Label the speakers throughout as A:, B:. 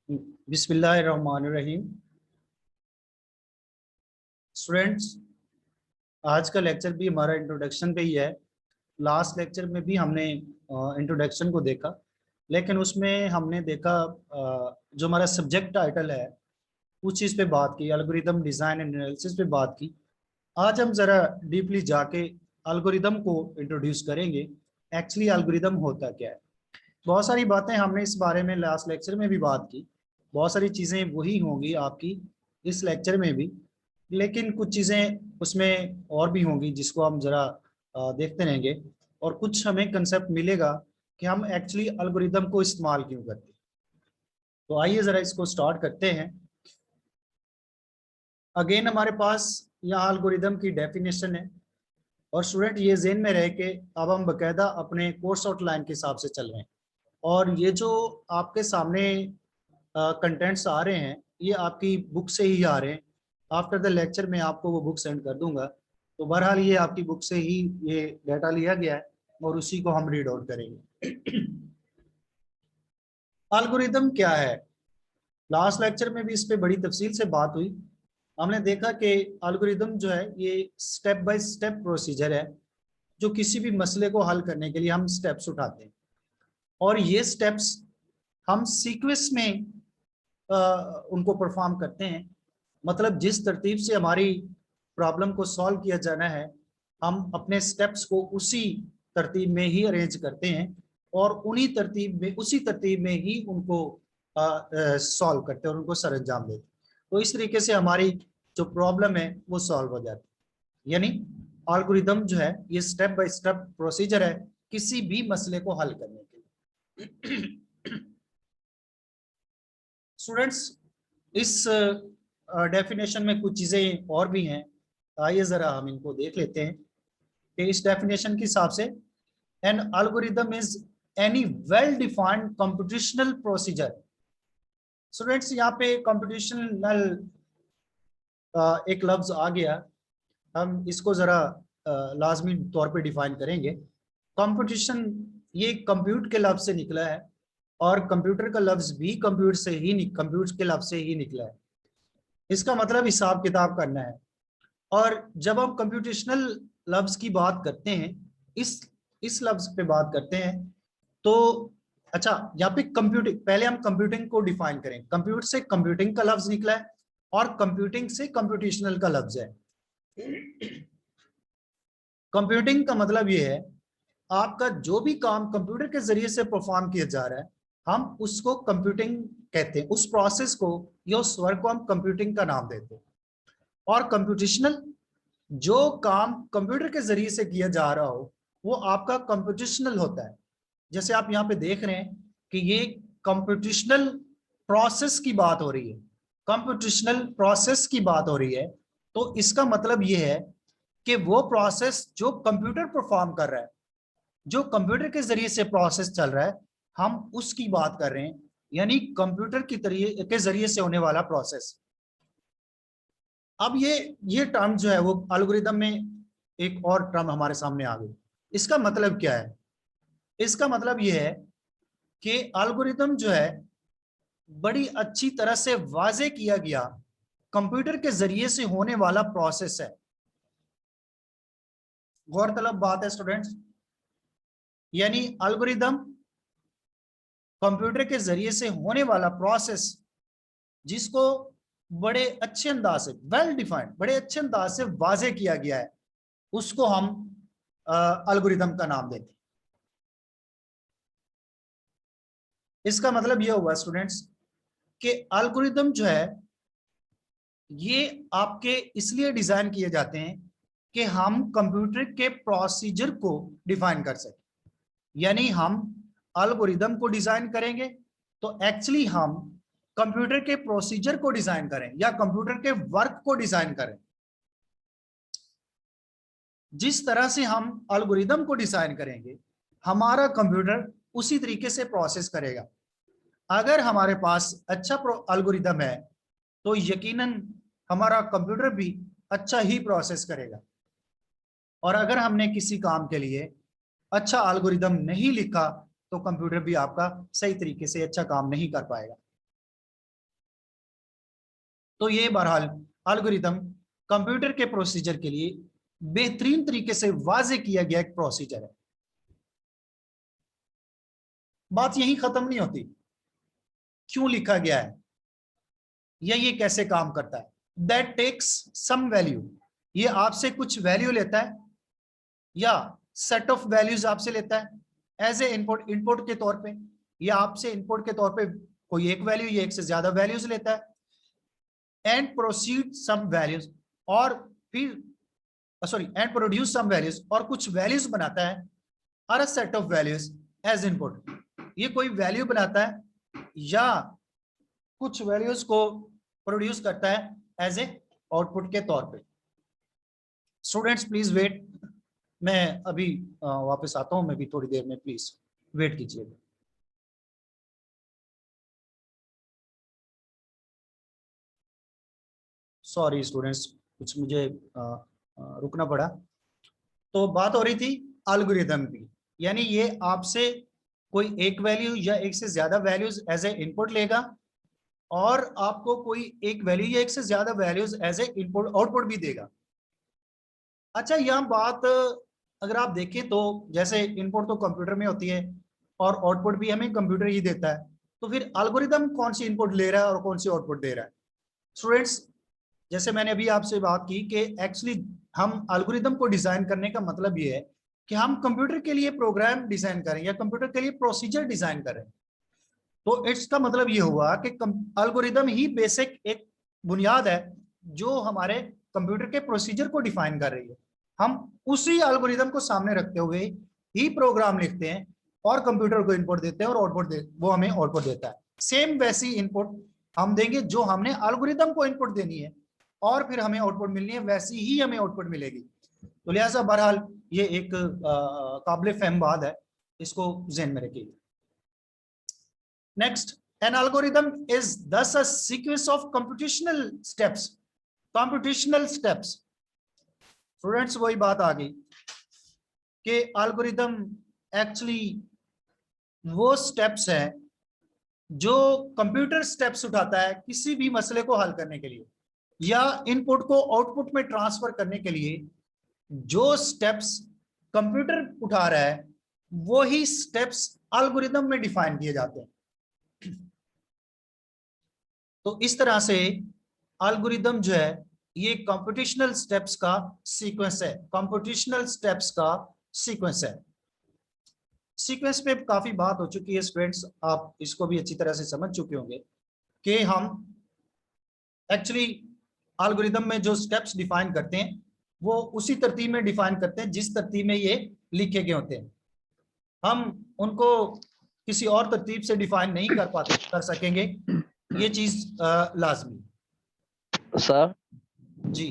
A: बिस्मिल्लाहिर्रहमानिर्रहीम। स्टूडेंट्स, आज का लेक्चर भी हमारा इंट्रोडक्शन पे ही है। लास्ट लेक्चर में भी हमने इंट्रोडक्शन को देखा, लेकिन उसमें हमने देखा जो हमारा सब्जेक्ट टाइटल है उस चीज़ पे बात की, एल्गोरिदम डिज़ाइन एंड एनालिसिस पे बात की। आज हम ज़रा डीपली जाके एल्गोरिदम को इंट्रोड्यूस करेंगे। एक्चुअली एल्गोरिदम होता क्या है। बहुत सारी बातें हमने इस बारे में लास्ट लेक्चर में भी बात की, बहुत सारी चीज़ें वही होंगी आपकी इस लेक्चर में भी, लेकिन कुछ चीज़ें उसमें और भी होंगी जिसको हम ज़रा देखते रहेंगे, और कुछ हमें कंसेप्ट मिलेगा कि हम एक्चुअली एल्गोरिदम को इस्तेमाल क्यों करते हैं। तो आइए ज़रा इसको स्टार्ट करते हैं। अगेन हमारे पास यहाँ एल्गोरिदम की डेफिनेशन है, और स्टूडेंट ये ज़हन में रहे कि अब हम बाकायदा अपने कोर्स आउटलाइन के हिसाब से चल रहे हैं, और ये जो आपके सामने कंटेंट्स आ रहे हैं ये आपकी बुक से ही आ रहे हैं। आफ्टर द लेक्चर में आपको वो बुक सेंड कर दूंगा, तो बहरहाल ये आपकी बुक से ही ये डाटा लिया गया है और उसी को हम रीड आउट करेंगे। एल्गोरिदम क्या है? लास्ट लेक्चर में भी इस पे बड़ी तफसील से बात हुई। हमने देखा कि एल्गोरिदम जो है ये स्टेप बाय स्टेप प्रोसीजर है, जो किसी भी मसले को हल करने के लिए हम स्टेप्स उठाते हैं, और ये स्टेप्स हम सीक्वेंस में उनको परफॉर्म करते हैं। मतलब जिस तरतीब से हमारी प्रॉब्लम को सॉल्व किया जाना है, हम अपने स्टेप्स को उसी तरतीब में ही अरेंज करते हैं, और उसी तरतीब में ही उनको सॉल्व करते हैं और उनको सर अंजाम देते हैं। तो इस तरीके से हमारी जो प्रॉब्लम है वो सॉल्व हो जाती है। यानी एल्गोरिदम जो है ये स्टेप बाय स्टेप प्रोसीजर है किसी भी मसले को हल करने के लिए। स्टूडेंट्स, इस डेफिनेशन में कुछ चीजें और भी हैं, आइए जरा हम इनको देख लेते हैं कि इस डेफिनेशन के हिसाब से N algorithm is any well defined computational procedure. Students, यहाँ पे कंप्यूटेशनल एक लफ्ज आ गया, हम इसको जरा लाजमी तौर पे डिफाइन करेंगे। कंप्यूटेशन ये कंप्यूट के लफ्ज से निकला है, और कंप्यूटर का लफ्ज भी कंप्यूट के लफ्ज से ही निकला है। इसका मतलब हिसाब किताब करना है। और जब हम कंप्यूटेशनल लफ्ज की बात करते हैं, इस लफ्ज पे बात करते हैं, तो अच्छा, यहाँ पे कंप्यूटिंग, पहले हम कंप्यूटिंग को डिफाइन करें। कंप्यूट से कंप्यूटिंग का लफ्ज निकला है, और कंप्यूटिंग से कंप्यूटेशनल का लफ्ज है। कंप्यूटिंग का मतलब ये है आपका जो भी काम कंप्यूटर के जरिए से परफॉर्म किया जा रहा है, हम उसको कंप्यूटिंग कहते हैं। उस प्रोसेस को या उस वर्क को हम कंप्यूटिंग का नाम देते हैं। और कंप्यूटेशनल, जो काम कंप्यूटर के जरिए से किया जा रहा हो वो आपका कंप्यूटेशनल होता है। जैसे आप यहाँ पे देख रहे हैं कि ये कंप्यूटेशनल प्रोसेस की बात हो रही है, कंप्यूटेशनल प्रोसेस की बात हो रही है। तो इसका मतलब ये है कि वो प्रोसेस जो कंप्यूटर परफॉर्म कर रहा है, जो कंप्यूटर के जरिए से प्रोसेस चल रहा है, हम उसकी बात कर रहे हैं। यानी कंप्यूटर के जरिए से होने वाला प्रोसेस। अब ये टर्म जो है वो एल्गोरिदम में एक और टर्म हमारे सामने आ गई। इसका मतलब क्या है? इसका मतलब ये है कि एल्गोरिदम जो है बड़ी अच्छी तरह से वाजे किया गया कंप्यूटर के जरिए से होने वाला प्रोसेस है। गौरतलब बात है स्टूडेंट्स, यानी एल्गोरिदम कंप्यूटर के जरिए से होने वाला प्रोसेस जिसको बड़े अच्छे अंदाज से, वेल डिफाइंड, बड़े अच्छे अंदाज से वाजे किया गया है, उसको हम एल्गोरिदम का नाम देते हैं। इसका मतलब यह हुआ स्टूडेंट्स कि एल्गोरिदम जो है ये आपके इसलिए डिजाइन किए जाते हैं कि हम कंप्यूटर के प्रोसीजर को डिफाइन कर सकें। यानी हम एल्गोरिदम को डिजाइन करेंगे तो एक्चुअली हम कंप्यूटर के प्रोसीजर को डिजाइन करें या कंप्यूटर के वर्क को डिजाइन करें। जिस तरह से हम एल्गोरिदम को डिजाइन करेंगे, हमारा कंप्यूटर उसी तरीके से प्रोसेस करेगा। अगर हमारे पास अच्छा एल्गोरिदम है तो यकीनन हमारा कंप्यूटर भी अच्छा ही प्रोसेस करेगा। और अगर हमने किसी काम के लिए अच्छा एल्गोरिदम नहीं लिखा तो कंप्यूटर भी आपका सही तरीके से अच्छा काम नहीं कर पाएगा। तो ये बहरहाल एल्गोरिदम कंप्यूटर के प्रोसीजर के लिए बेहतरीन तरीके से वाजे किया गया एक प्रोसीजर है। बात यही खत्म नहीं होती, क्यों लिखा गया है या ये कैसे काम करता है। दैट टेक्स सम वैल्यू, ये आपसे कुछ वैल्यू लेता है या सेट ऑफ वैल्यूज आपसे लेता है एज ए इनपुट, इनपुट के तौर पे, या आपसे इनपुट के तौर पे कोई एक वैल्यू या एक से ज्यादा वैल्यूज लेता है एंड प्रोसीड सम वैल्यूज, और फिर एंड प्रोड्यूस सम वैल्यूज, और कुछ वैल्यूज बनाता है और a set of values as input. ये कोई वैल्यू बनाता है या कुछ वैल्यूज को प्रोड्यूस करता है एज ए आउटपुट के तौर पे। स्टूडेंट्स प्लीज वेट, मैं अभी वापस आता हूं, मैं भी थोड़ी देर में, प्लीज वेट कीजिएगा। सॉरी स्टूडेंट्स, कुछ मुझे रुकना पड़ा। तो बात हो रही थी एल्गोरिदम की, यानी ये आपसे कोई एक वैल्यू या एक से ज्यादा वैल्यूज एज ए इनपुट लेगा और आपको कोई एक वैल्यू या एक से ज्यादा values as a input output भी देगा। अच्छा, यह बात अगर आप देखें तो जैसे इनपुट तो कंप्यूटर में होती है और आउटपुट भी हमें कंप्यूटर ही देता है, तो फिर एल्गोरिदम कौन सी इनपुट ले रहा है और कौन सी आउटपुट दे रहा है। स्टूडेंट्स, जैसे मैंने अभी आपसे बात की कि एक्चुअली हम एल्गोरिदम को डिजाइन करने का मतलब ये है कि हम कंप्यूटर के लिए प्रोग्राम डिजाइन करें या कंप्यूटर के लिए प्रोसीजर डिजाइन करें। तो इसका मतलब ये हुआ कि एल्गोरिदम ही बेसिक एक बुनियाद है जो हमारे कंप्यूटर के प्रोसीजर को डिफाइन कर रही है। हम उसी एल्गोरिदम को सामने रखते हुए ही प्रोग्राम लिखते हैं और कंप्यूटर को इनपुट देते हैं और वो हमें आउटपुट देता है। सेम वैसी इनपुट हम देंगे जो हमने एल्गोरिदम को इनपुट देनी है और फिर हमें आउटपुट मिलनी है, वैसी ही हमें आउटपुट मिलेगी। तो लिहाजा बहरहाल ये एक काबिल फहम बात है, इसको ज़हन में रखिए। Next, an algorithm is thus a sequence of computational steps. Computational steps, students वही बात आ गई कि एल्गोरिदम एक्चुअली वो स्टेप्स हैं जो कंप्यूटर स्टेप्स उठाता है किसी भी मसले को हल करने के लिए या इनपुट को आउटपुट में ट्रांसफर करने के लिए। जो स्टेप्स कंप्यूटर उठा रहा है वो ही स्टेप्स एल्गोरिदम में डिफाइन किए जाते हैं। तो इस तरह से एल्गोरिदम जो है ये कंप्यूटेशनल स्टेप्स का सीक्वेंस है, कंप्यूटेशनल स्टेप्स का सीक्वेंस है। सीक्वेंस पे काफी बात हो चुकी है स्टूडेंट्स, आप इसको भी अच्छी तरह से समझ चुके होंगे कि हम एक्चुअली एल्गोरिदम में जो स्टेप्स डिफाइन करते हैं वो उसी तरतीब में डिफाइन करते हैं जिस तरतीब में ये लिखे गए होते हैं। हम उनको किसी और तरतीब से डिफाइन नहीं कर सकेंगे, ये चीज लाजमी।
B: सर
A: जी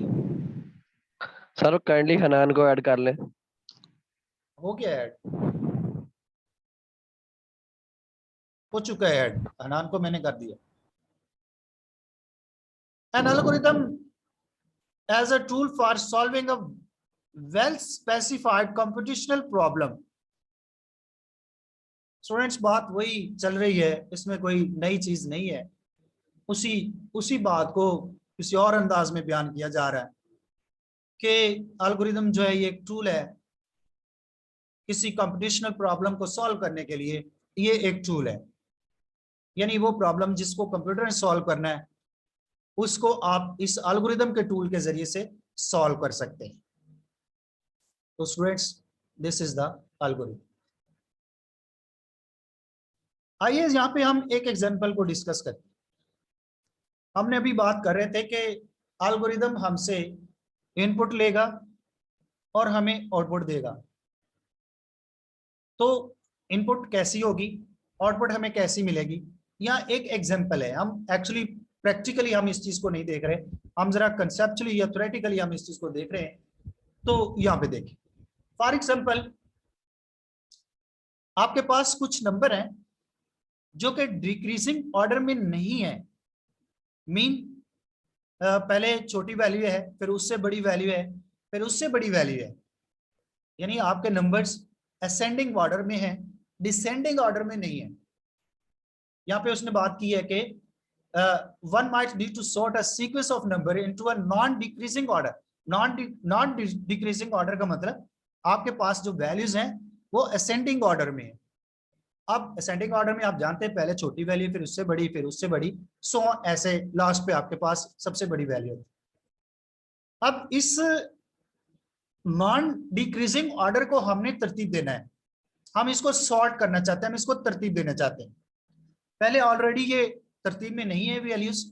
B: सर, काइंडली हनान को ऐड कर ले।
A: हो गया ऐड, हो चुका है ऐड, हनान को मैंने कर दिया। An algorithm as a tool for solving a well specified computational problem. Students बात वही चल रही है, इसमें कोई नई चीज नहीं है, उसी बात को किसी और अंदाज में बयान किया जा रहा है कि एल्गोरिदम जो है ये एक टूल है किसी कंप्यूटेशनल प्रॉब्लम को सॉल्व करने के लिए। ये एक टूल है, यानी वो प्रॉब्लम जिसको कंप्यूटर ने सॉल्व करना है उसको आप इस एल्गोरिदम के टूल के जरिए से सॉल्व कर सकते हैं। तो students, this is the algorithm. आइए यहाँ पे हम एक एग्जांपल को डिस्कस करते हैं। हमने अभी बात कर रहे थे कि एल्गोरिदम हमसे इनपुट लेगा और हमें आउटपुट देगा। तो इनपुट कैसी होगी, आउटपुट हमें कैसी मिलेगी, यहाँ एक एग्जांपल है। हम एक्चुअली प्रैक्टिकली हम इस चीज को नहीं देख रहे, हम जरा कंसेप्चुअली या थ्योरेटिकली हम इस चीज को देख रहे हैं। तो यहाँ पे देखिए, फॉर एग्जांपल आपके पास कुछ नंबर हैं जो कि डिक्रीजिंग ऑर्डर में नहीं है। मीन पहले छोटी वैल्यू है, फिर उससे बड़ी वैल्यू है, फिर उससे बड़ी वैल्यू है, यानी आपके नंबर्स असेंडिंग ऑर्डर में है, डिसेंडिंग ऑर्डर में नहीं है। यहाँ पे उसने बात की है कि one might need to sort a sequence of number into a non-decreasing order. Non-decreasing order का मतलब आपके पास जो वैल्यूज हैं वो असेंडिंग ऑर्डर में है। अब असेंडिंग ऑर्डर में आप जानते हैं पहले छोटी वैल्यू, फिर उससे बड़ी, फिर उससे बड़ी, सो ऐसे लास्ट पे आपके पास सबसे बड़ी वैल्यू है। अब इस नॉन डिक्रीजिंग ऑर्डर को हमने तरतीब देना है, हम इसको सॉर्ट करना चाहते हैं, हम इसको तरतीब देना चाहते हैं। पहले ऑलरेडी ये तरतीब में नहीं है वैल्यूज,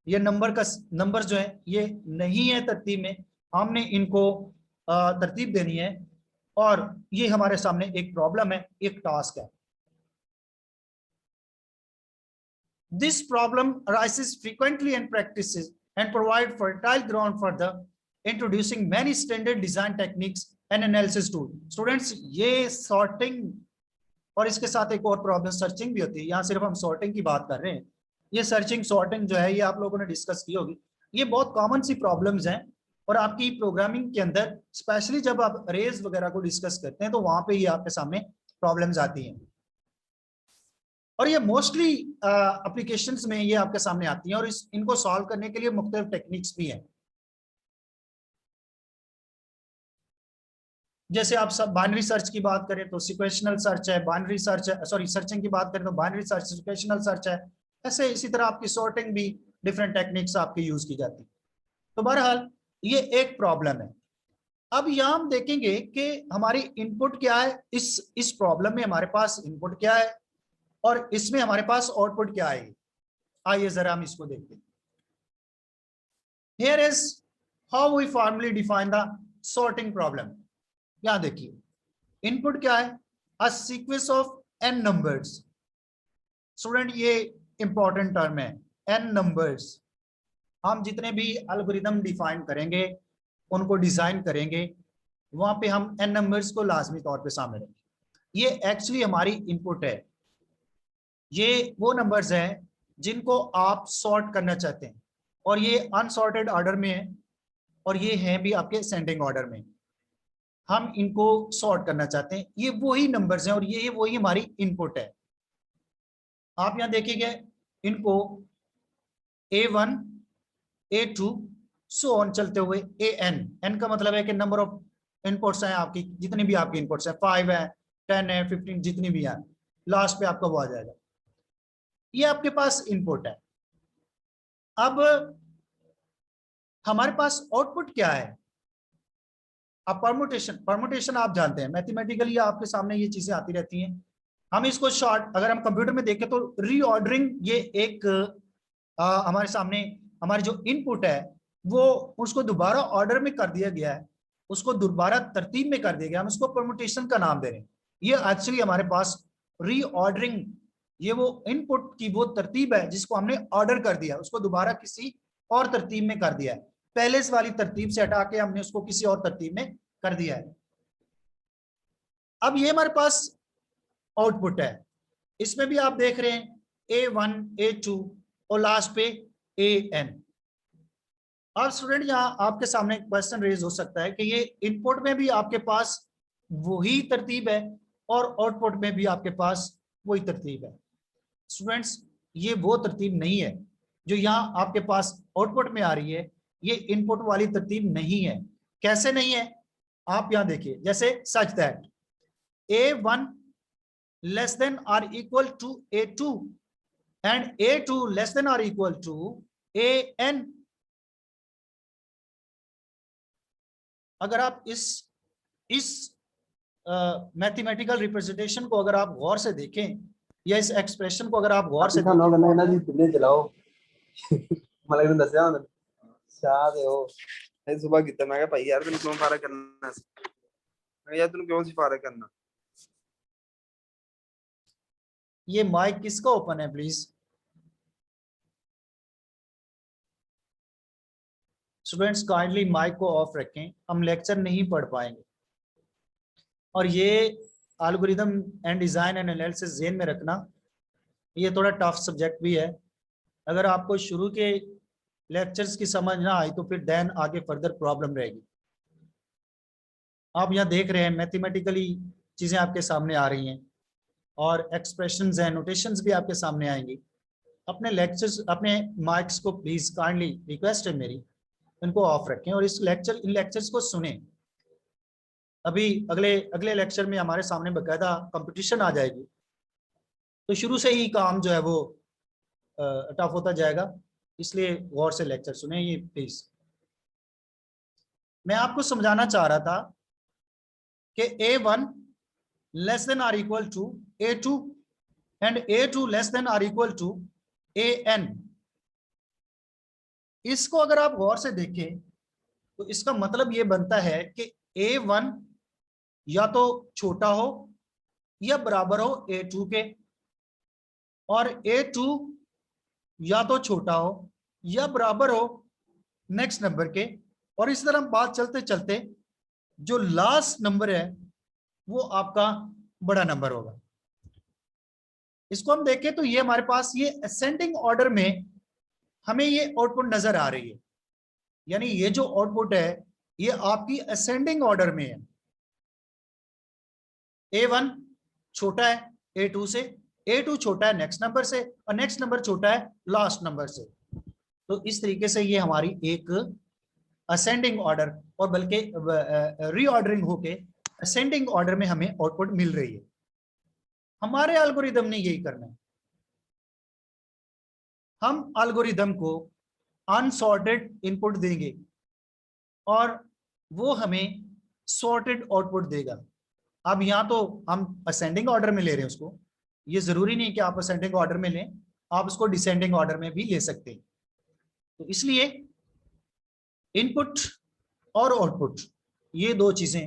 A: ये नंबर जो है ये नहीं है तरतीब में, हमने इनको तरतीब देनी है और ये हमारे सामने एक प्रॉब्लम है, एक टास्क है। This problem arises frequently in practices and provide fertile ground for the introducing many standard design techniques and analysis tool. Students ये सॉर्टिंग और इसके साथ एक और प्रॉब्लम सर्चिंग भी होती है, यहाँ सिर्फ हम सॉर्टिंग की बात कर रहे हैं। ये सर्चिंग सॉर्टिंग जो है ये आप लोगों ने डिस्कस की होगी, ये बहुत कॉमन सी प्रॉब्लम्स हैं और आपकी प्रोग्रामिंग के अंदर स्पेशली जब आप अरेज वगैरह को डिस्कस करते हैं तो वहां पे ये आपके सामने प्रॉब्लम्स आती हैं और ये मोस्टली एप्लीकेशंस में ये आपके सामने आती हैं और इनको सॉल्व करने के लिए मुख्तलिफ टेक्निक्स भी हैं। जैसे आप सब बाइनरी सर्च की बात करें तो सिक्वेशनल सर्च है, बाइनरी सर्च है, सॉरी सर्चिंग की बात करें तो बाइनरी सर्च, सिक्वेशनल सर्च है, ऐसे इसी तरह आपकी सॉर्टिंग भी डिफरेंट टेक्निक्स आपकी यूज की जाती है। तो बहरहाल ये एक प्रॉब्लम है। अब यहाँ हम देखेंगे कि हमारी इनपुट क्या है, इस प्रॉब्लम में हमारे पास इनपुट क्या है और इसमें हमारे पास आउटपुट क्या है। आइए जरा हम इसको देखते हैं। Here is how we formally define the sorting problem. यहां देखिए इनपुट क्या है, a sequence of n numbers. Student ये इंपॉर्टेंट टर्म है, n numbers. हम जितने भी एल्गोरिथम डिफाइन करेंगे, उनको डिजाइन करेंगे, वहां पे हम n नंबर्स को लाजमी तौर पे सामने रखेंगे। ये एक्चुअली हमारी इनपुट है, ये वो नंबर्स हैं जिनको आप सॉर्ट करना चाहते हैं और ये अनसॉर्टेड ऑर्डर में है और ये हैं भी आपके असेंडिंग ऑर्डर में, हम इनको सॉर्ट करना चाहते हैं। ये वही नंबर्स हैं और ये वही हमारी इनपुट है। आप यहां देखिएगा इनको A1 A2 सो ऑन चलते हुए AN, N का मतलब है कि नंबर ऑफ इनपुट्स हैं आपकी, जितनी भी आपकी इनपुट्स हैं 5 है 10 है 15 जितनी भी है, लास्ट पे आपका वो आ जाएगा। ये आपके पास इनपुट है। अब हमारे पास आउटपुट क्या है, अब परमुटेशन आप जानते हैं, मैथमेटिकली आपके सामने ये चीजें आती रहती हैं। हम इसको शॉर्ट अगर हम कंप्यूटर में देखें तो रीऑर्डरिंग, ये एक हमारे सामने हमारी जो इनपुट है वो उसको दोबारा ऑर्डर में कर दिया गया है, उसको दोबारा तरतीब में कर दिया गया, हम उसको परमुटेशन का नाम दे रहे हैं। ये एक्चुअली हमारे पास रीऑर्डरिंग, ये वो इनपुट की वो तरतीब है जिसको हमने ऑर्डर कर दिया, उसको दोबारा किसी और तरतीब में कर दिया है, पहले वाली तरतीब से हटा के हमने उसको किसी और तरतीब में कर दिया है। अब ये हमारे पास आउटपुट है, इसमें भी आप देख रहे हैं A1 A2 और लास्ट पे AN। अब स्टूडेंट यहाँ आपके सामने क्वेश्चन रेज हो सकता है कि ये इनपुट में भी आपके पास वही तरतीब है और आउटपुट में भी आपके पास वही तरतीब है। स्टूडेंट्स ये वो तरतीब नहीं है जो यहाँ आपके पास आउटपुट में आ रही है, ये इनपुट वाली तरतीब नहीं है। कैसे नहीं है, आप यहाँ देखिए, जैसे such that A1 less than or equal to A2 and A2 less than or equal to AN। अगर आप इस मैथमेटिकल रिप्रेजेंटेशन को अगर आप गौर से देखें या इस एक्सप्रेशन को अगर आप गौर से देखें,
C: चलाओ मला एकदम दस यार शायद हो है सुबह कितना मैं भाई यार तुम क्यों फारा करना मैं यार तुम क्यों सिफारा करना।
A: ये माइक किसका ओपन है प्लीज स्टूडेंट्स, काइंडली माइक को ऑफ रखें, हम लेक्चर नहीं पढ़ पाएंगे। और ये algorithm and design and analysis ज़हन में रखना, ये थोड़ा टफ सब्जेक्ट भी है। अगर आपको शुरू के लेक्चर्स की समझ ना आई तो फिर देन आगे फर्दर प्रॉब्लम रहेगी। आप यहाँ देख रहे हैं मैथमेटिकली चीज़ें आपके सामने आ रही हैं और एक्सप्रेशंस हैं, नोटेशंस भी आपके सामने आएंगी। अपने लेक्चर्स, अपने माइक्स को प्लीज काइंडली रिक्वेस्ट है मेरी, इनको ऑफ रखें और इस इन लेक्चर्स को सुने। अभी अगले अगले लेक्चर में हमारे सामने बकायदा कंपटीशन आ जाएगी, तो शुरू से ही काम जो है वो टफ होता जाएगा, इसलिए गौर से लेक्चर सुने ये प्लीज। मैं आपको समझाना चाह रहा था कि A1 less than or equal to A2 and A2 less than or equal to AN। इसको अगर आप गौर से देखें तो इसका मतलब ये बनता है कि A1 या तो छोटा हो या बराबर हो A2 के, और A2 या तो छोटा हो या बराबर हो नेक्स्ट नंबर के, और इस तरह बात चलते चलते जो लास्ट नंबर है वो आपका बड़ा नंबर होगा। इसको हम देखें तो ये हमारे पास ये असेंडिंग ऑर्डर में हमें ये आउटपुट नजर आ रही है, यानी ये जो आउटपुट है ये आपकी असेंडिंग ऑर्डर में है। A1 छोटा है A2 से, A2 छोटा है नेक्स्ट नंबर से, और नेक्स्ट नंबर छोटा है लास्ट नंबर से। तो इस तरीके से ये हमारी एक असेंडिंग ऑर्डर और बल्कि रीऑर्डरिंग होके असेंडिंग ऑर्डर में हमें आउटपुट मिल रही है। हमारे एल्गोरिदम ने यही करना है। हम एल्गोरिदम को अनसॉर्टेड इनपुट देंगे और वो हमें सॉर्टेड आउटपुट देगा। अब यहाँ तो हम असेंडिंग ऑर्डर में ले रहे हैं उसको, ये जरूरी नहीं कि आप असेंडिंग ऑर्डर में लें, आप उसको डिसेंडिंग ऑर्डर में भी ले सकते हैं। तो इसलिए इनपुट और आउटपुट ये दो चीजें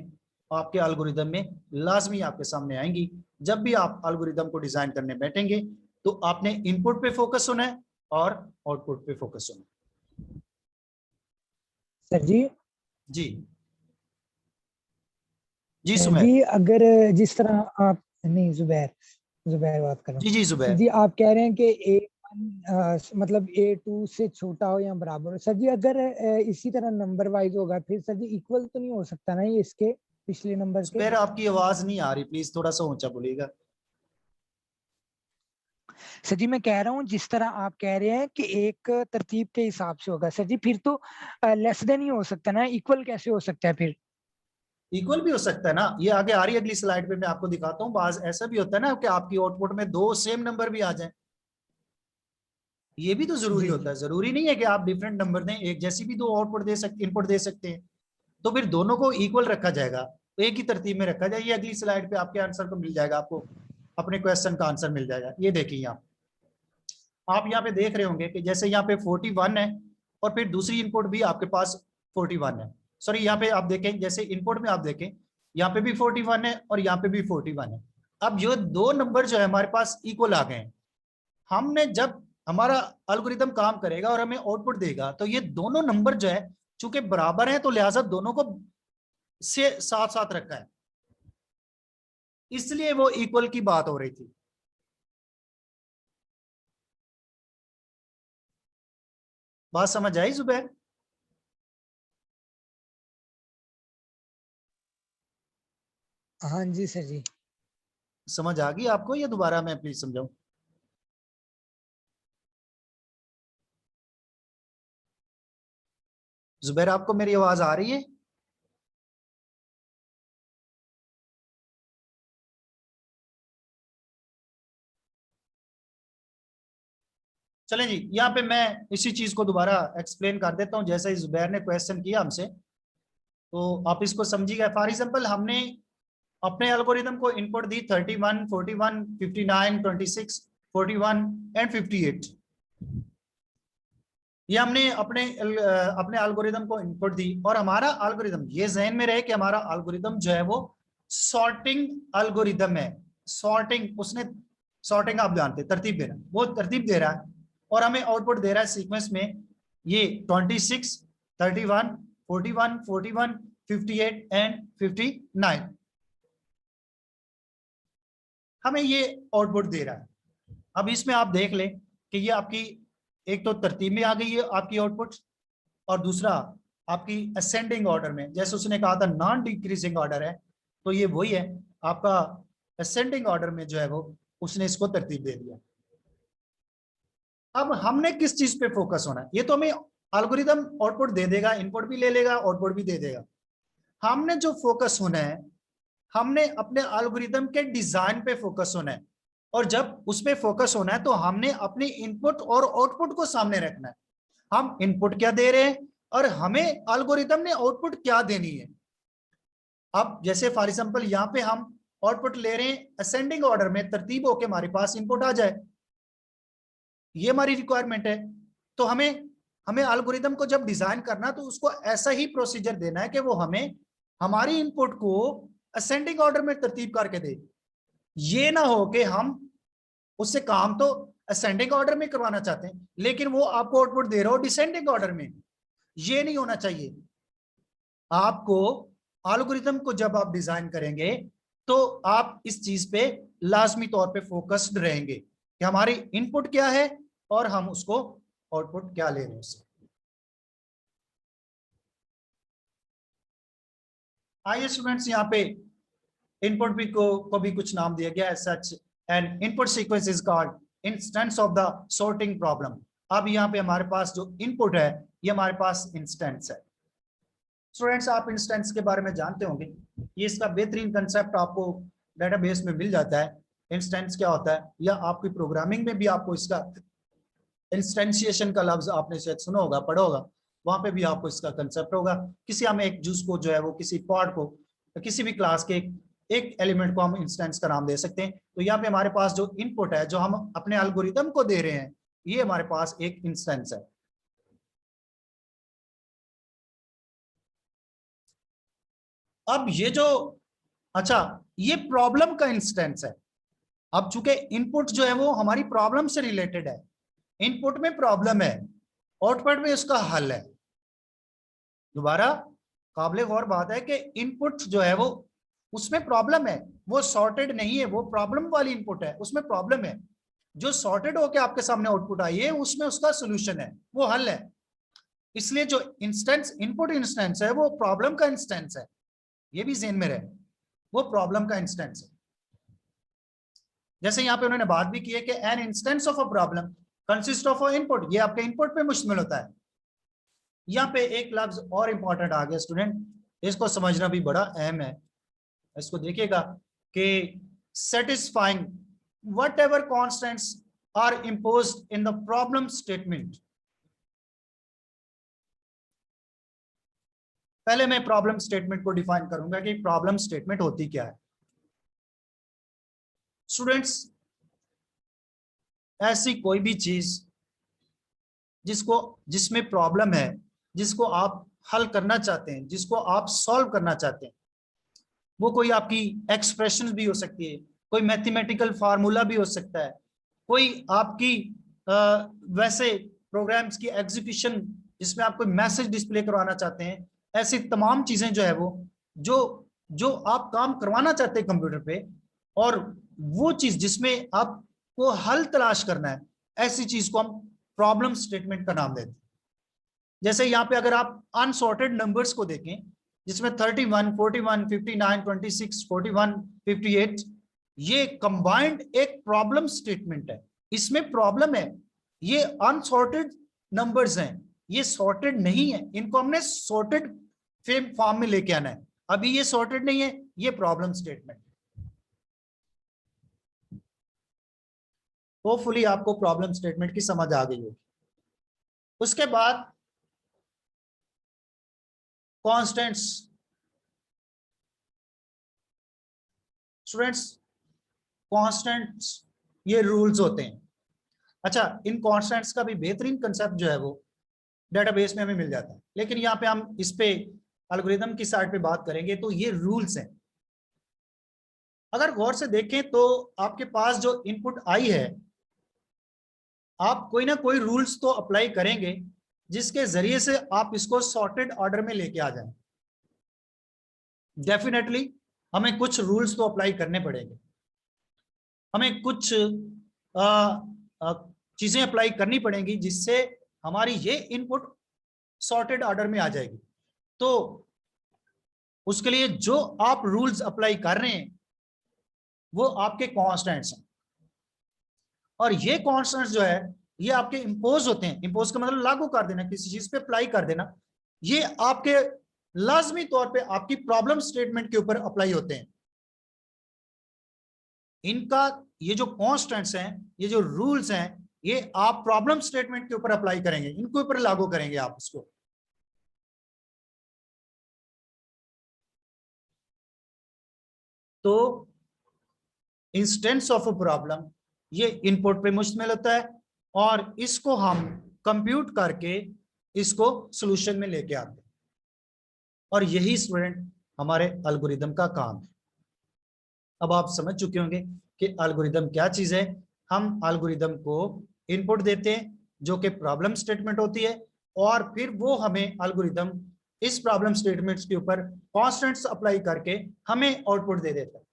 A: आपके एल्गोरिदम में लाजमी आपके सामने आएंगी। जब भी आप एल्गोरिदम को डिजाइन करने बैठेंगे तो आपने इनपुट पे फोकस होना है और आउटपुट पे फोकस होना है।
D: सर जी
A: जी जी सुमेर
D: जी, अगर जिस तरह आप नहीं जुबैर बात कर रहा हूं।
A: जी जुबैर
D: जी, आप कह रहे हैं कि A1 मतलब A2 से छोटा हो या बराबर हो। सर जी, अगर इसी तरह नंबर वाइज होगा फिर सर जी इक्वल तो नहीं हो सकता ना ये इसके पिछले नंबर के?
A: जुबैर आपकी आवाज नहीं आ रही, प्लीज थोड़ा सा ऊंचा बोलिएगा।
D: सर जी, मैं कह रहा हूँ जिस तरह आप कह रहे हैं कि एक तरतीब के हिसाब से होगा, सर जी फिर तो लेस देन ही हो सकता ना, इक्वल कैसे हो सकता है फिर?
A: इक्वल भी हो सकता है ना, ये आगे आ रही है अगली स्लाइड पे मैं आपको दिखाता हूँ। बाज ऐसा भी होता है ना कि आपकी आउटपुट में दो सेम नंबर भी आ जाएं, ये भी तो जरूरी होता है। जरूरी नहीं है कि आप डिफरेंट नंबर दें, एक जैसी भी दो आउटपुट दे सकते, इनपुट दे सकते हैं, तो फिर दोनों को इक्वल रखा जाएगा, एक ही तरतीब में रखा जाए। ये अगली स्लाइड पे आपके आंसर को मिल जाएगा, आपको अपने क्वेश्चन का आंसर मिल जाएगा। ये देखिए आप यहाँ पे देख रहे होंगे कि जैसे यहाँ पे 41 है और फिर दूसरी इनपुट भी आपके पास 41 है। सॉरी, यहाँ पे आप देखें, जैसे इनपुट में आप देखें यहाँ पे भी 41 है और यहाँ पे भी 41 है। अब ये दो नंबर जो है हमारे पास इक्वल आ गए हैं। हमने जब हमारा एल्गोरिदम काम करेगा और हमें आउटपुट देगा तो ये दोनों नंबर जो है चूंकि बराबर है तो लिहाजा दोनों को से साथ साथ रखा है, इसलिए वो इक्वल की बात हो रही थी। बात समझ आई जुबैर?
D: हाँ जी सर जी।
A: समझ आ गई आपको या दोबारा मैं प्लीज समझाऊं? जुबैर आपको मेरी आवाज आ रही है? चलें जी, यहाँ पे मैं इसी चीज को दोबारा एक्सप्लेन कर देता हूँ जैसे जुबैर ने क्वेश्चन किया हमसे, तो आप इसको समझिएगा। फॉर एग्जांपल हमने अपने एल्गोरिदम को इनपुट दी 31, 41, 59, 26, 41 एंड 58। ये हमने अपने एल्गोरिदम को इनपुट दी और हमारा एल्गोरिदम, ये ज़हन में रहे कि हमारा एल्गोरिदम जो है वो सॉर्टिंग एल्गोरिदम है। सॉर्टिंग, उसने सॉर्टिंग आप जानते हैं, तरतीब दे रहा है, वो तरतीब दे रहा है और हमें आउटपुट दे रहा है सीक्वेंस में ये 26, 31, 41, 41, 58 एंड 59, हमें ये आउटपुट दे रहा है। अब इसमें आप देख लें कि ये आपकी एक तो तरतीब में आ गई है आपकी आउटपुट, और दूसरा आपकी असेंडिंग ऑर्डर में, जैसे उसने कहा था नॉन डिक्रीजिंग ऑर्डर है, तो ये वही है आपका असेंडिंग ऑर्डर में जो है वो उसने इसको तरतीब दे दिया। अब हमने किस चीज पे फोकस होना है? ये तो हमें एल्गोरिदम आउटपुट दे देगा, इनपुट भी ले लेगा, आउटपुट भी दे देगा। हमने जो फोकस होना है, हमने अपने एल्गोरिदम के डिजाइन पे फोकस होना है। और जब उस पे फोकस होना है तो हमने अपनी इनपुट और आउटपुट को सामने रखना है। हम इनपुट क्या दे रहे हैं और हमें एल्गोरिदम ने आउटपुट क्या देनी है। अब जैसे फॉर एग्जांपल यहाँ पे हम आउटपुट ले रहे हैं असेंडिंग ऑर्डर में, तरतीब होके हमारे पास इनपुट आ जाए, ये हमारी रिक्वायरमेंट है। तो हमें एल्गोरिदम को जब डिजाइन करना तो उसको ऐसा ही प्रोसीजर देना है कि वो हमें हमारी इनपुट को असेंडिंग ऑर्डर में तरतीब करके दे। ये ना हो कि हम उससे काम तो असेंडिंग ऑर्डर में करवाना चाहते हैं लेकिन वो आपको आउटपुट दे रहा हो डिसेंडिंग ऑर्डर में। ये नहीं होना चाहिए। आपको एल्गोरिदम को जब आप डिजाइन करेंगे तो आप इस चीज पे लाजमी तौर पे फोकस्ड रहेंगे कि हमारी इनपुट क्या है और हम उसको आउटपुट क्या ले रहे हैं उससे। आइए स्टूडेंट्स, यहाँ पे इनपुट भी को भी कुछ नाम दिया गया है। Such an input sequence is called instance of the sorting problem. अब यहाँ पे हमारे पास जो इनपुट है ये हमारे पास इंस्टेंस है। स्टूडेंट्स, आप इंस्टेंस के बारे में जानते होंगे, ये इसका बेहतरीन कंसेप्ट आपको डेटाबेस में मिल जाता है। इंस्टेंस क्या होता है, या आपकी प्रोग्रामिंग में भी आपको इसका इंस्टेंशिएशन का लफ्ज आपने शायद सुना होगा, पढ़ा होगा, वहां पे भी आपको इसका कंसेप्ट होगा। किसी हम एक जूस को जो है वो किसी पॉड को किसी भी क्लास के एक एलिमेंट को हम इंस्टेंस का नाम दे सकते हैं। तो यहाँ पे हमारे पास जो इनपुट है जो हम अपने एल्गोरिदम को दे रहे हैं ये हमारे पास एक इंस्टेंस है। अब ये जो ये प्रॉब्लम का इंस्टेंस है। अब चूंकि इनपुट जो है वो हमारी प्रॉब्लम से रिलेटेड है, इनपुट में प्रॉब्लम है, आउटपुट में उसका हल है। दोबारा काबिले गौर बात है कि इनपुट जो है वो उसमें प्रॉब्लम है, वो सॉर्टेड नहीं है, वो प्रॉब्लम वाली इनपुट है, उसमें प्रॉब्लम है। जो सॉर्टेड होकर आपके सामने आउटपुट आई है उसमें उसका सोल्यूशन है, वो हल है। इसलिए जो इंस्टेंस इनपुट इंस्टेंस है वो प्रॉब्लम का इंस्टेंस है, ये भी ज़हन में रहे, वो प्रॉब्लम का इंस्टेंस है। जैसे यहाँ पे उन्होंने बात भी की है कि an instance of a problem consist of a input, ये आपके इनपुट पे मुश्तमिल होता है। यहाँ पे एक लफ्ज और इंपॉर्टेंट आ गया स्टूडेंट, इसको समझना भी बड़ा अहम है। इसको देखिएगा कि satisfying whatever constants are imposed in the problem statement. पहले मैं प्रॉब्लम स्टेटमेंट को डिफाइन करूंगा कि प्रॉब्लम स्टेटमेंट होती क्या है। स्टूडेंट्स, ऐसी कोई भी चीज जिसमें प्रॉब्लम है, जिसको आप हल करना चाहते हैं, जिसको आप सॉल्व करना चाहते हैं, वो कोई आपकी एक्सप्रेशन भी हो सकती है, कोई मैथमेटिकल फार्मूला भी हो सकता है, कोई आपकी वैसे प्रोग्राम्स की एग्जीक्यूशन जिसमें आप कोई मैसेज डिस्प्ले करवाना चाहते हैं, ऐसी तमाम चीजें जो है वो जो आप काम करवाना चाहते हैं कंप्यूटर पे, और वो चीज जिसमें आपको हल तलाश करना है, ऐसी चीज को हम प्रॉब्लम स्टेटमेंट का नाम देते हैं। जैसे यहाँ पे अगर आप अनसॉर्टेड नंबर्स को देखें जिसमें 31, 41, 59, 26, 41, 58, ये कंबाइंड एक प्रॉब्लम स्टेटमेंट है। इसमें प्रॉब्लम है, ये अनसॉर्टेड नंबर्स हैं, ये सॉर्टेड नहीं है, इनको हमने सॉर्टेड फॉर्म में लेके आना है। अभी ये सॉर्टेड नहीं है, ये प्रॉब्लम स्टेटमेंट। होपफुली आपको प्रॉब्लम स्टेटमेंट की समझ आ गई होगी। उसके बाद कांस्टेंट्स। स्टूडेंट्स, कांस्टेंट्स ये रूल्स होते हैं। अच्छा, इन कांस्टेंट्स का भी बेहतरीन कंसेप्ट जो है वो डेटाबेस में हमें मिल जाता है, लेकिन यहाँ पे हम इस पे एल्गोरिथम की साइड पे बात करेंगे तो ये रूल्स हैं। अगर गौर से देखें तो आपके पास जो इनपुट आई है, आप कोई ना कोई रूल्स तो अप्लाई करेंगे जिसके जरिए से आप इसको सॉर्टेड ऑर्डर में लेके आ जाएं। डेफिनेटली हमें कुछ रूल्स तो अप्लाई करने पड़ेंगे, हमें कुछ चीजें अप्लाई करनी पड़ेंगी जिससे हमारी ये इनपुट सॉर्टेड ऑर्डर में आ जाएगी। तो उसके लिए जो आप रूल्स अप्लाई कर रहे हैं वो आपके कांस्टेंट्स हैं, और ये कांस्टेंट्स जो है ये आपके इम्पोज होते हैं। इम्पोज का मतलब लागू कर देना, किसी चीज पे अप्लाई कर देना। ये आपके लाजमी तौर पे आपकी प्रॉब्लम स्टेटमेंट के ऊपर अप्लाई होते हैं। इनका ये जो कॉन्स्टेंट्स हैं, ये जो रूल्स हैं, ये आप प्रॉब्लम स्टेटमेंट के ऊपर अप्लाई करेंगे, इनके ऊपर लागू करेंगे आप इसको। तो इंस्टेंस ऑफ अ प्रॉब्लम ये इनपुट पे मुश्तमिल होता है और इसको हम कंप्यूट करके इसको सॉल्यूशन में लेके आते हैं, और यही स्टूडेंट हमारे एल्गोरिदम का काम है। अब आप समझ चुके होंगे कि एल्गोरिदम क्या चीज है। हम एल्गोरिदम को इनपुट देते हैं जो कि प्रॉब्लम स्टेटमेंट होती है, और फिर वो हमें एल्गोरिदम इस प्रॉब्लम स्टेटमेंट्स के ऊपर कॉन्स्टेंट्स अप्लाई करके हमें आउटपुट दे देता है।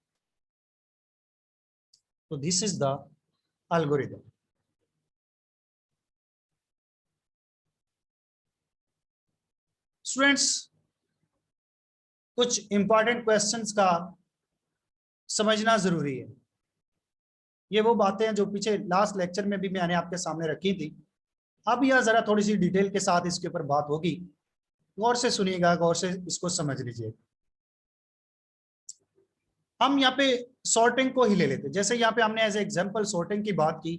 A: तो this is the algorithm. Students, कुछ इंपॉर्टेंट क्वेश्चंस का समझना जरूरी है। ये वो बातें हैं जो पीछे लास्ट लेक्चर में भी मैंने आपके सामने रखी थी। अब यह जरा थोड़ी सी डिटेल के साथ इसके ऊपर बात होगी, गौर से सुनिएगा, गौर से इसको समझ लीजिए। हम यहाँ पे सॉर्टिंग को ही ले लेते, जैसे यहाँ पे हमने एज एग्जांपल सॉर्टिंग की बात की,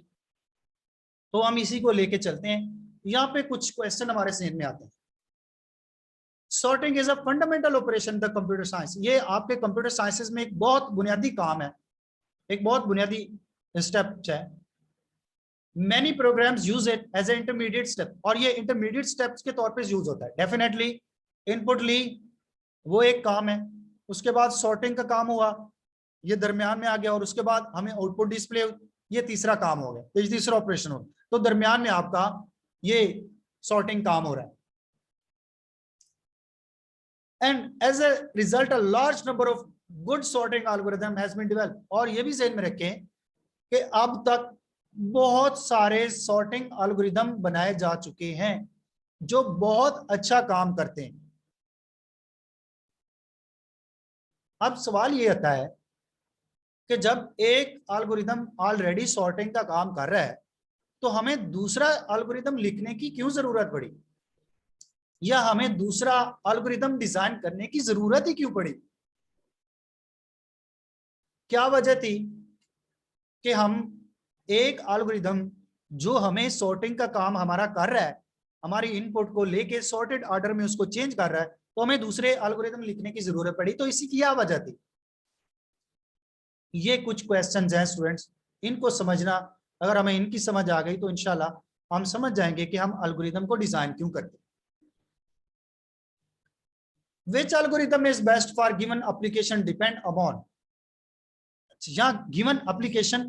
A: तो हम इसी को लेके चलते हैं। यहाँ पे कुछ क्वेश्चन हमारे जहन में आते हैं। Sorting is a fundamental operation the computer science. ये आपके कंप्यूटर साइंसेस में एक बहुत बुनियादी काम है, एक बहुत बुनियादी स्टेप है। Many programs use it as a intermediate step, और ये इंटरमीडिएट स्टेप्स के तौर पे यूज होता है। डेफिनेटली इनपुट ली वो एक काम है, उसके बाद सॉर्टिंग का काम हुआ, ये दरमियान में आ गया, और उसके बाद हमें आउटपुट डिस्प्ले, ये तीसरा काम हो गया, ये तीसरा ऑपरेशन हो गया। तो दरमियान में आपका ये सॉर्टिंग काम हो रहा है। And as a result a large number of good sorting algorithm has been developed. और ये भी ध्यान में रखें कि अब तक बहुत सारे सॉर्टिंग एल्गोरिथम बनाए जा चुके हैं जो बहुत अच्छा काम करते हैं। अब सवाल ये आता है कि जब एक एल्गोरिथम ऑलरेडी सॉर्टिंग का काम कर रहा है, तो हमें दूसरा एल्गोरिथम लिखने की क्यों जरूरत पड़ी, या हमें दूसरा एल्गोरिथम डिजाइन करने की जरूरत ही क्यों पड़ी? क्या वजह थी कि हम एक एल्गोरिथम जो हमें सॉर्टिंग का काम हमारा कर रहा है, हमारी इनपुट को लेके सॉर्टेड ऑर्डर में उसको चेंज कर रहा है, तो हमें दूसरे एल्गोरिथम लिखने की जरूरत पड़ी? तो इसी की क्या वजह थी? ये कुछ क्वेश्चंस हैं स्टूडेंट्स, इनको समझना, अगर हमें इनकी समझ आ गई तो इंशाल्लाह हम समझ जाएंगे कि हम एल्गोरिथम को डिजाइन क्यों करते हैं। Which algorithm is best for given application depend upon। यहाँ गिवन एप्लीकेशन,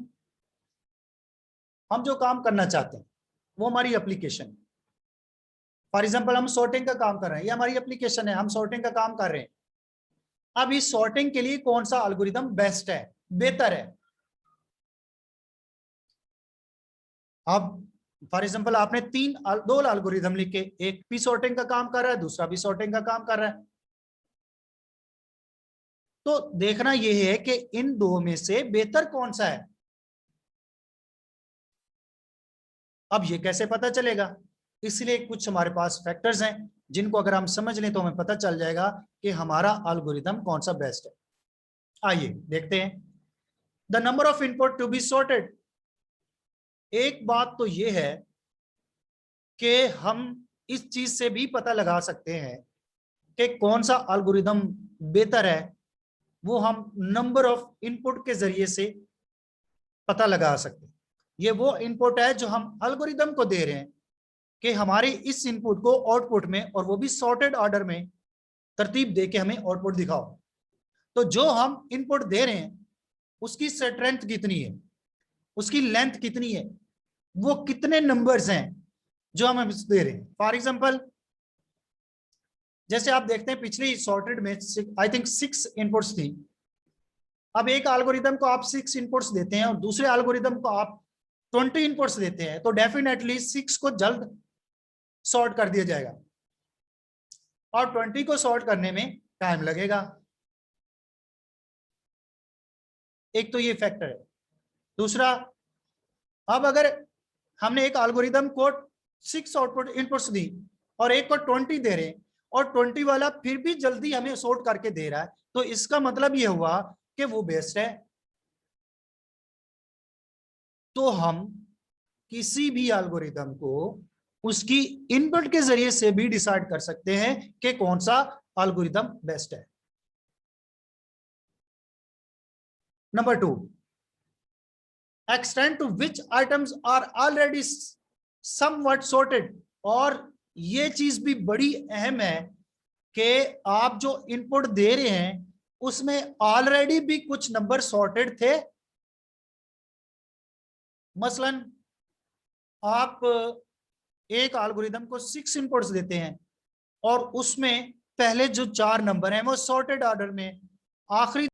A: हम जो काम करना चाहते हैं वो हमारी एप्लीकेशन। फॉर एग्जांपल हम सॉर्टिंग का काम कर रहे हैं, ये हमारी एप्लीकेशन है, हम सॉर्टिंग का काम कर रहे हैं। अब इस सॉर्टिंग के लिए कौन सा एल्गोरिथम बेस्ट है, बेहतर है? अब फॉर एग्जांपल आपने दो एल्गोरिथम लिखे, एक भी सॉर्टिंग का काम कर रहा है, दूसरा भी सॉर्टिंग का काम कर रहा है। तो देखना यह है कि इन दो में से बेहतर कौन सा है। अब ये कैसे पता चलेगा? इसलिए कुछ हमारे पास फैक्टर्स हैं जिनको अगर हम समझ लें तो हमें पता चल जाएगा कि हमारा एल्गोरिथम कौन सा बेस्ट है। आइए देखते हैं। The number of input to be sorted. एक बात तो यह है कि हम इस चीज से भी पता लगा सकते हैं कि कौन सा एल्गोरिथम बेहतर है, वो हम नंबर ऑफ इनपुट के जरिए से पता लगा सकते हैं। ये वो इनपुट है जो हम एल्गोरिथम को दे रहे हैं कि हमारे इस इनपुट को आउटपुट में, और वो भी सॉर्टेड ऑर्डर में तरतीब दे के हमें आउटपुट दिखाओ। तो जो हम इनपुट दे रहे हैं उसकी स्ट्रेंथ कितनी है, उसकी लेंथ कितनी है, वो कितने नंबर्स हैं जो हम दे रहे हैं। फॉर एग्जांपल जैसे आप देखते हैं पिछली सॉर्टेड में आई थिंक 6 इनपुट्स थी। अब एक एल्गोरिथम को आप 6 इनपुट्स देते हैं और दूसरे एल्गोरिथम को आप 20 इनपुट्स देते हैं, तो डेफिनेटली 6 को जल्द सॉर्ट कर दिया जाएगा और 20 को सॉर्ट करने में टाइम लगेगा। एक तो ये फैक्टर है। दूसरा, अब अगर हमने एक एल्गोरिदम को 6 आउटपुट इनपुट्स दी और एक को 20 दे रहे हैं और 20 वाला फिर भी जल्दी हमें सॉर्ट करके दे रहा है, तो इसका मतलब ये हुआ कि वो बेस्ट है। तो हम किसी भी एल्गोरिदम को उसकी इनपुट के जरिए से भी डिसाइड कर सकते हैं कि कौन सा एल्गोरिदम बेस्ट है। Number 2, extent to which items are already somewhat sorted। और ये चीज भी बड़ी अहम है कि आप जो इनपुट दे रहे हैं उसमें ऑलरेडी भी कुछ नंबर सॉर्टेड थे। मसलन आप एक एल्गोरिदम को 6 इनपुट्स देते हैं और उसमें पहले जो 4 नंबर हैं वो सॉर्टेड ऑर्डर में, आखिरी